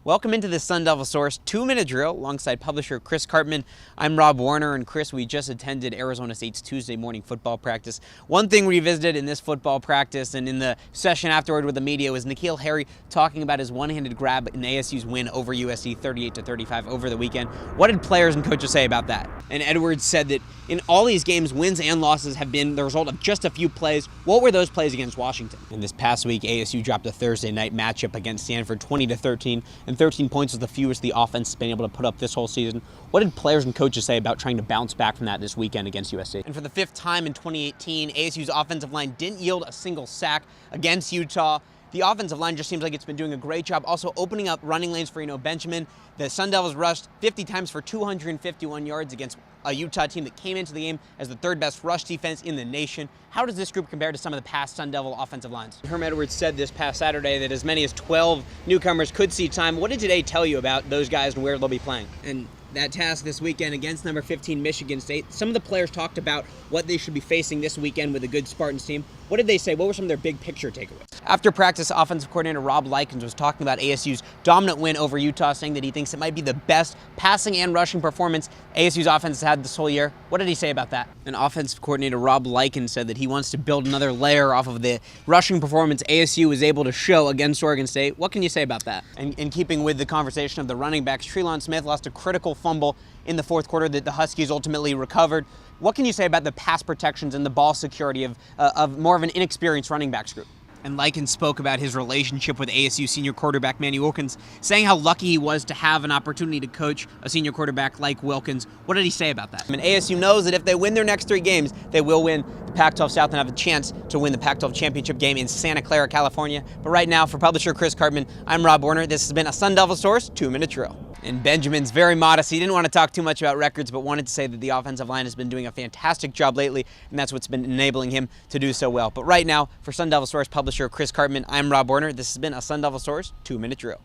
Welcome into the Sun Devil Source 2-minute drill alongside publisher Chris Karpman. I'm Rob Werner, and Chris, we just attended Arizona State's Tuesday morning football practice. One thing we revisited in this football practice and in the session afterward with the media was N'Keal Harry talking about his one-handed grab in ASU's win over USC 38-35 over the weekend. What did players and coaches say about that? And Edwards said that in all these games, wins and losses have been the result of just a few plays. What were those plays against Washington? And this past week, ASU dropped a Thursday night matchup against Stanford 20-13, and 13 points was the fewest the offense has been able to put up this whole season. What did players and coaches say about trying to bounce back from that this weekend against USC? And for the fifth time in 2018, ASU's offensive line didn't yield a single sack against Utah. The offensive line just seems like it's been doing a great job also opening up running lanes for Benjamin. The Sun Devils rushed 50 times for 251 yards against a Utah team that came into the game as the third best rush defense in the nation. How does this group compare to some of the past Sun Devil offensive lines? Herm Edwards said this past Saturday that as many as 12 newcomers could see time. What did today tell you about those guys and where they'll be playing? And that task this weekend against number 15 Michigan State, some of the players talked about what they should be facing this weekend with a good Spartans team. What did they say? What were some of their big picture takeaways? After practice, offensive coordinator Rob Werner was talking about ASU's dominant win over Utah, saying that he thinks it might be the best passing and rushing performance ASU's offense has had this whole year. What did he say about that? And offensive coordinator Rob Werner said that he wants to build another layer off of the rushing performance ASU was able to show against Oregon State. What can you say about that? And in keeping with the conversation of the running backs, Trelon Smith lost a critical fumble in the fourth quarter that the Huskies ultimately recovered. What can you say about the pass protections and the ball security of more of an inexperienced running backs group? And Likens spoke about his relationship with ASU senior quarterback Manny Wilkins, saying how lucky he was to have an opportunity to coach a senior quarterback like Wilkins. What did he say about that? And ASU knows that if they win their next 3 games, they will win the Pac-12 South and have a chance to win the Pac-12 championship game in Santa Clara, California. But right now, for publisher Chris Karpman, I'm Rob Werner. This has been a Sun Devil Source 2-minute drill. And Benjamin's very modest. He didn't want to talk too much about records, but wanted to say that the offensive line has been doing a fantastic job lately, and that's what's been enabling him to do so well. But right now, for Sun Devil Source publisher Chris Karpman, I'm Rob Werner. This has been a Sun Devil Source 2-minute drill.